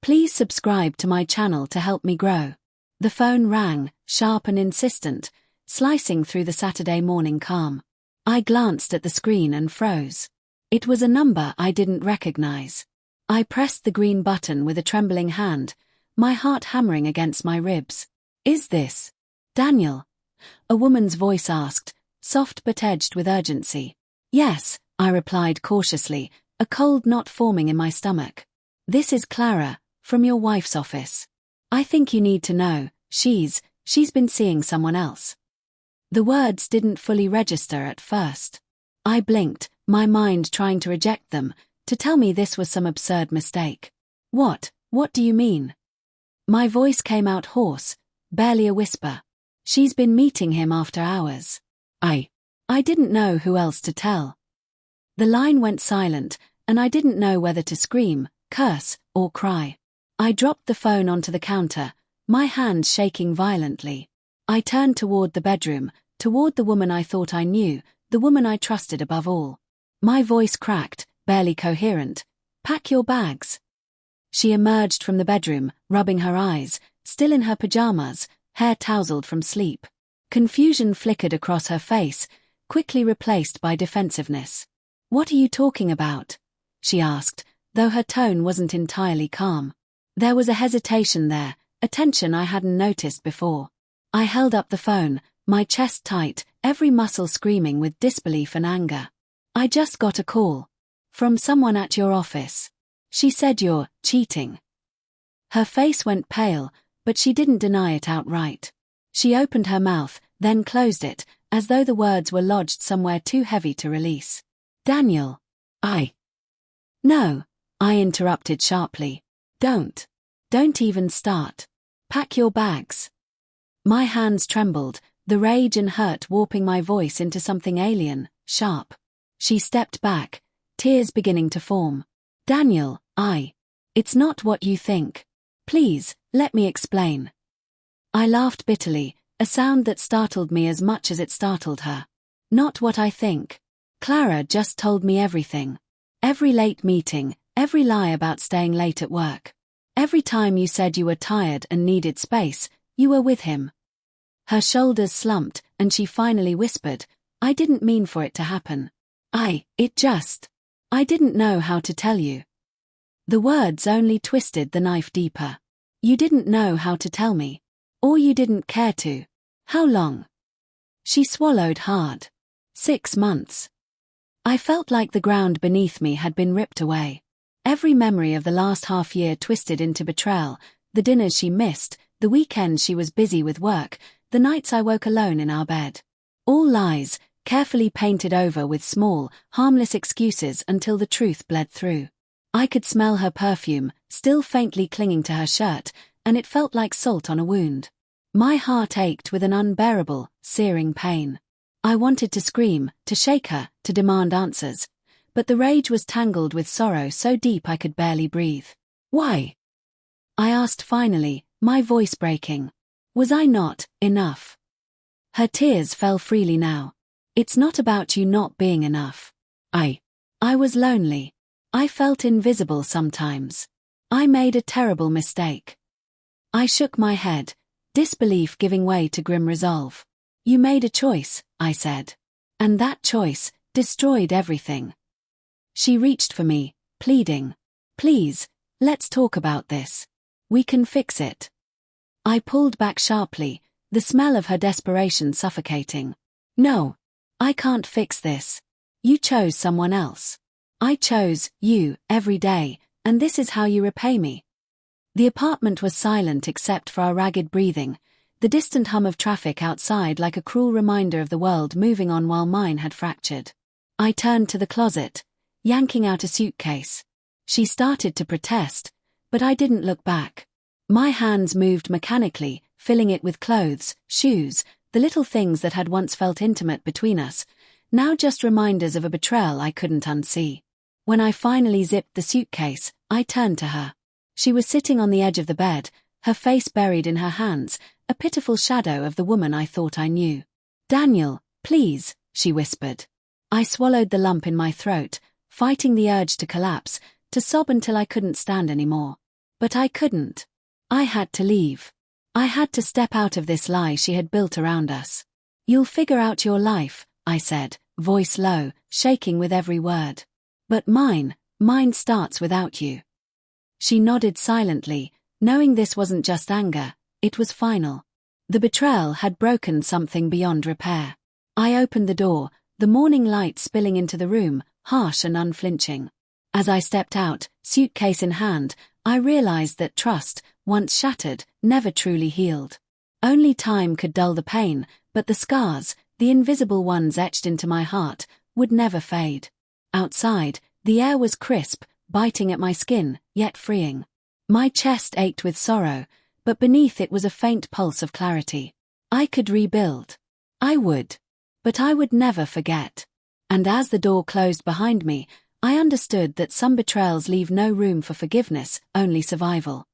Please subscribe to my channel to help me grow. The phone rang, sharp and insistent, slicing through the Saturday morning calm. I glanced at the screen and froze. It was a number I didn't recognize. I pressed the green button with a trembling hand, my heart hammering against my ribs. Is this Daniel? A woman's voice asked, soft but edged with urgency. Yes, I replied cautiously, a cold knot forming in my stomach. This is Clara, from your wife's office. I think you need to know, she's been seeing someone else. The words didn't fully register at first. I blinked, my mind trying to reject them, to tell me this was some absurd mistake. What do you mean? My voice came out hoarse, barely a whisper. She's been meeting him after hours. I didn't know who else to tell. The line went silent, and I didn't know whether to scream, curse, or cry. I dropped the phone onto the counter, my hands shaking violently. I turned toward the bedroom, toward the woman I thought I knew, the woman I trusted above all. My voice cracked, barely coherent. Pack your bags. She emerged from the bedroom, rubbing her eyes, still in her pajamas, hair tousled from sleep. Confusion flickered across her face, quickly replaced by defensiveness. What are you talking about? She asked, though her tone wasn't entirely calm. There was a hesitation there, a tension I hadn't noticed before. I held up the phone, my chest tight, every muscle screaming with disbelief and anger. I just got a call. From someone at your office. She said you're cheating. Her face went pale, but she didn't deny it outright. She opened her mouth, then closed it, as though the words were lodged somewhere too heavy to release. Daniel. No, I interrupted sharply. Don't even start. Pack your bags. My hands trembled, the rage and hurt warping my voice into something alien, sharp. She stepped back, tears beginning to form. Daniel, it's not what you think. Please, let me explain. I laughed bitterly, a sound that startled me as much as it startled her. Not what I think. Clara just told me everything. Every late meeting, every lie about staying late at work. Every time you said you were tired and needed space, you were with him. Her shoulders slumped, and she finally whispered, I didn't mean for it to happen. I didn't know how to tell you. The words only twisted the knife deeper. You didn't know how to tell me. Or you didn't care to. How long? She swallowed hard. 6 months. I felt like the ground beneath me had been ripped away. Every memory of the last half year twisted into betrayal, the dinners she missed, the weekends she was busy with work, the nights I woke alone in our bed. All lies, carefully painted over with small, harmless excuses until the truth bled through. I could smell her perfume, still faintly clinging to her shirt, and it felt like salt on a wound. My heart ached with an unbearable, searing pain. I wanted to scream, to shake her, to demand answers, but the rage was tangled with sorrow so deep I could barely breathe. Why? I asked finally, my voice breaking. Was I not enough? Her tears fell freely now. It's not about you not being enough. I was lonely. I felt invisible sometimes. I made a terrible mistake. I shook my head, disbelief giving way to grim resolve. You made a choice, I said. And that choice destroyed everything. She reached for me, pleading. Please, let's talk about this. We can fix it. I pulled back sharply, the smell of her desperation suffocating. No, I can't fix this. You chose someone else. I chose you every day, and this is how you repay me. The apartment was silent except for our ragged breathing, the distant hum of traffic outside like a cruel reminder of the world moving on while mine had fractured. I turned to the closet, yanking out a suitcase. She started to protest, but I didn't look back. My hands moved mechanically, filling it with clothes, shoes, the little things that had once felt intimate between us, now just reminders of a betrayal I couldn't unsee. When I finally zipped the suitcase, I turned to her. She was sitting on the edge of the bed, her face buried in her hands, a pitiful shadow of the woman I thought I knew. Daniel, please, she whispered. I swallowed the lump in my throat, fighting the urge to collapse, to sob until I couldn't stand anymore. But I couldn't. I had to leave. I had to step out of this lie she had built around us. "You'll figure out your life," I said, voice low, shaking with every word. "But mine starts without you." She nodded silently, knowing this wasn't just anger, it was final. The betrayal had broken something beyond repair. I opened the door, the morning light spilling into the room, harsh and unflinching. As I stepped out, suitcase in hand, I realized that trust, once shattered, never truly healed. Only time could dull the pain, but the scars, the invisible ones etched into my heart, would never fade. Outside, the air was crisp, biting at my skin, yet freeing. My chest ached with sorrow, but beneath it was a faint pulse of clarity. I could rebuild. I would. But I would never forget. And as the door closed behind me, I understood that some betrayals leave no room for forgiveness, only survival.